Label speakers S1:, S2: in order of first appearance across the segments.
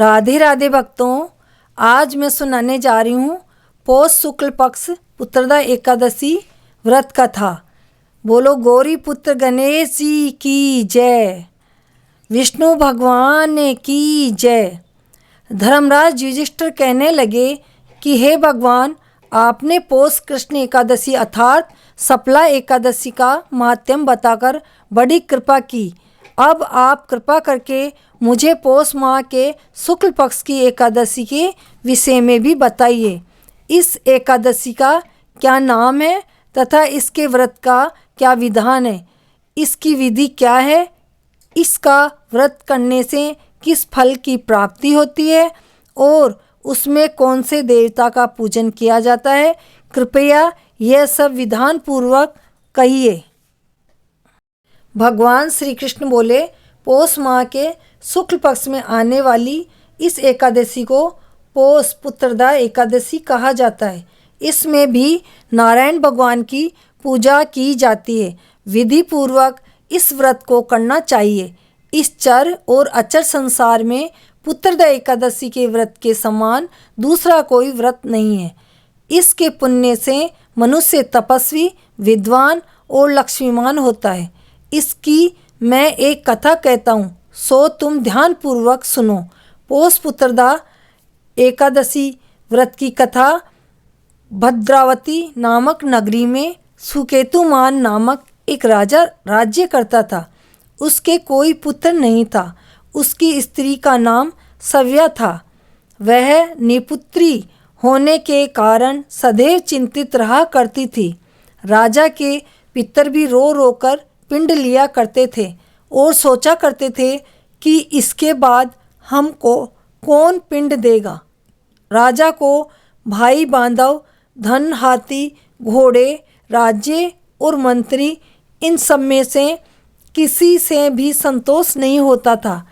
S1: राधे राधे भक्तों, आज मैं सुनाने जा रही हूँ पौष शुक्ल पक्ष पुत्रदा एकादशी व्रत कथा। बोलो गौरी पुत्र गणेश जी की जय, विष्णु भगवान की जय। धर्मराज युधिष्ठिर कहने लगे कि हे भगवान, आपने पौष कृष्ण एकादशी अर्थात सफला एकादशी का महात्म्य बताकर बड़ी कृपा की। अब आप कृपा करके मुझे पौष माह के शुक्ल पक्ष की एकादशी के विषय में भी बताइए। इस एकादशी का क्या नाम है तथा इसके व्रत का क्या विधान है, इसकी विधि क्या है, इसका व्रत करने से किस फल की प्राप्ति होती है और उसमें कौन से देवता का पूजन किया जाता है। कृपया यह सब विधान पूर्वक कहिए। भगवान श्री कृष्ण बोले, पौष माह के शुक्ल पक्ष में आने वाली इस एकादशी को पौष पुत्रदा एकादशी कहा जाता है। इसमें भी नारायण भगवान की पूजा की जाती है। विधि पूर्वक इस व्रत को करना चाहिए। इस चर और अचर संसार में पुत्रदा एकादशी के व्रत के समान दूसरा कोई व्रत नहीं है। इसके पुण्य से मनुष्य तपस्वी, विद्वान और लक्ष्मीमान होता है। इसकी मैं एक कथा कहता हूँ, सो तुम ध्यान पूर्वक सुनो। पौष पुत्रदा एकादशी व्रत की कथा। भद्रावती नामक नगरी में सुकेतुमान नामक एक राजा राज्य करता था। उसके कोई पुत्र नहीं था। उसकी स्त्री का नाम सव्या था। वह निपुत्री होने के कारण सदैव चिंतित रहा करती थी। राजा के पितर भी रो रो कर पिंड लिया करते थे और सोचा करते थे कि इसके बाद हमको कौन पिंड देगा। राजा को भाई बांधव, धन, हाथी, घोड़े, राज्य और मंत्री, इन सब में से किसी से भी संतोष नहीं होता था।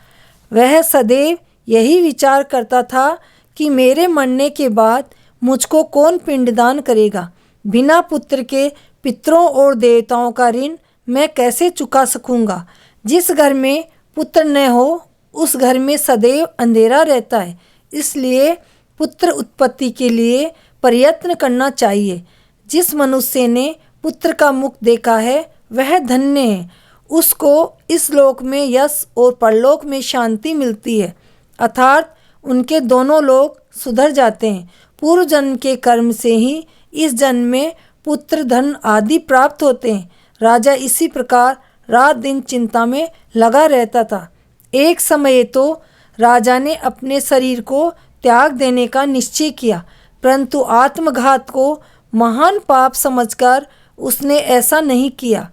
S1: वह सदैव यही विचार करता था कि मेरे मरने के बाद मुझको कौन पिंडदान करेगा। बिना पुत्र के पितरों और देवताओं का ऋण मैं कैसे चुका सकूंगा। जिस घर में पुत्र न हो उस घर में सदैव अंधेरा रहता है। इसलिए पुत्र उत्पत्ति के लिए प्रयत्न करना चाहिए। जिस मनुष्य ने पुत्र का मुख देखा है वह धन्य है। उसको इस लोक में यश और परलोक में शांति मिलती है, अर्थात उनके दोनों लोक सुधर जाते हैं। पूर्व जन्म के कर्म से ही इस जन्म में पुत्र, धन आदि प्राप्त होते हैं। राजा इसी प्रकार रात दिन चिंता में लगा रहता था। एक समय तो राजा ने अपने शरीर को त्याग देने का निश्चय किया, परंतु आत्मघात को महान पाप समझकर उसने ऐसा नहीं किया।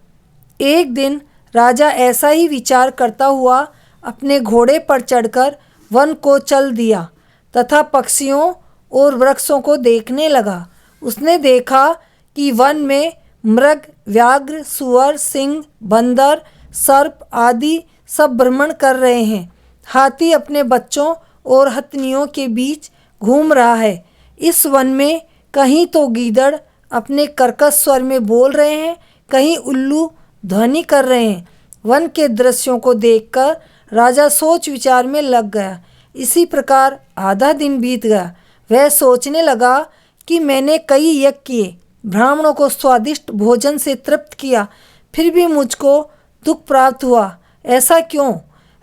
S1: एक दिन राजा ऐसा ही विचार करता हुआ अपने घोड़े पर चढ़कर वन को चल दिया तथा पक्षियों और वृक्षों को देखने लगा। उसने देखा कि वन में मृग, व्याघ्र, सुअर, सिंह, बंदर, सर्प आदि सब भ्रमण कर रहे हैं। हाथी अपने बच्चों और हथनियों के बीच घूम रहा है। इस वन में कहीं तो गीदड़ अपने कर्कश स्वर में बोल रहे हैं, कहीं उल्लू ध्वनि कर रहे हैं। वन के दृश्यों को देखकर राजा सोच विचार में लग गया। इसी प्रकार आधा दिन बीत गया। वह सोचने लगा कि मैंने कई यज्ञ किए, ब्राह्मणों को स्वादिष्ट भोजन से तृप्त किया, फिर भी मुझको दुख प्राप्त हुआ। ऐसा क्यों?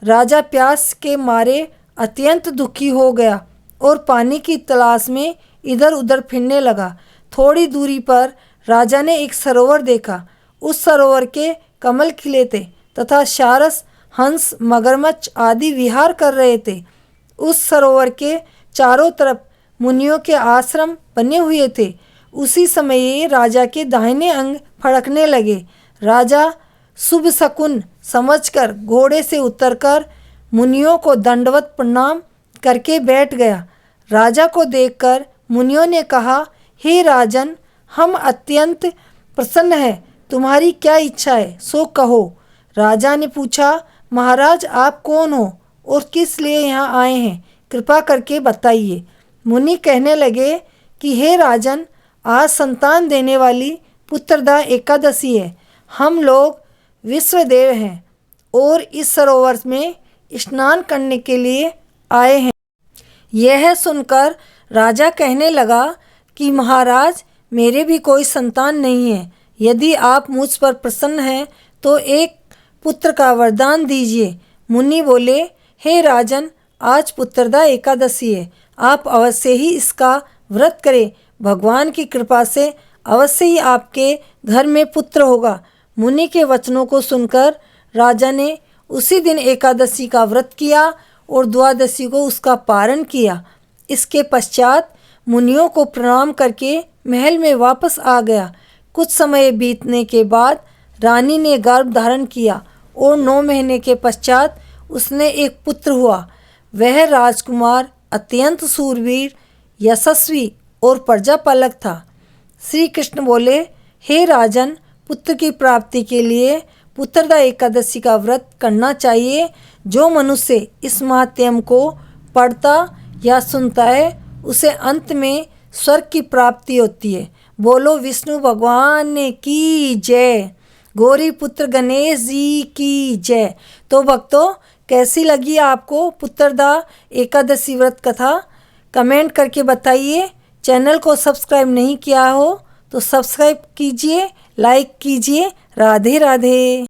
S1: राजा प्यास के मारे अत्यंत दुखी हो गया और पानी की तलाश में इधर उधर फिरने लगा। थोड़ी दूरी पर राजा ने एक सरोवर देखा। उस सरोवर के कमल खिले थे तथा सारस, हंस, मगरमच्छ आदि विहार कर रहे थे। उस सरोवर के चारों तरफ मुनियों के आश्रम बने हुए थे। उसी समय राजा के दाहिने अंग फड़कने लगे। राजा शुभ शकुन समझकर घोड़े से उतरकर मुनियों को दंडवत प्रणाम करके बैठ गया। राजा को देखकर मुनियों ने कहा, हे राजन, हम अत्यंत प्रसन्न हैं। तुम्हारी क्या इच्छा है सो कहो। राजा ने पूछा, महाराज आप कौन हो और किस लिए यहाँ आए हैं, कृपा करके बताइए। मुनि कहने लगे कि हे राजन, आज संतान देने वाली पुत्रदा एकादशी है। हम लोग विश्वदेव हैं और इस सरोवर में स्नान करने के लिए आए हैं। यह सुनकर राजा कहने लगा कि महाराज, मेरे भी कोई संतान नहीं है। यदि आप मुझ पर प्रसन्न हैं तो एक पुत्र का वरदान दीजिए। मुनि बोले, हे राजन, आज पुत्रदा एकादशी है, आप अवश्य ही इसका व्रत करें। भगवान की कृपा से अवश्य ही आपके घर में पुत्र होगा। मुनि के वचनों को सुनकर राजा ने उसी दिन एकादशी का व्रत किया और द्वादशी को उसका पारण किया। इसके पश्चात मुनियों को प्रणाम करके महल में वापस आ गया। कुछ समय बीतने के बाद रानी ने गर्भ धारण किया और 9 महीने के पश्चात उसने एक पुत्र हुआ। वह राजकुमार अत्यंत सूरवीर, यशस्वी और प्रजापालक था। श्री कृष्ण बोले, हे राजन, पुत्र की प्राप्ति के लिए पुत्रदा एकादशी का व्रत करना चाहिए। जो मनुष्य इस महात्म्य को पढ़ता या सुनता है उसे अंत में स्वर्ग की प्राप्ति होती है। बोलो विष्णु भगवान की जय। गौरी पुत्र गणेश जी की जय। तो भक्तों, कैसी लगी आपको पुत्रदा एकादशी व्रत कथा? कमेंट करके बताइए। चैनल को सब्सक्राइब नहीं किया हो तो सब्सक्राइब कीजिए, लाइक कीजिए। राधे राधे।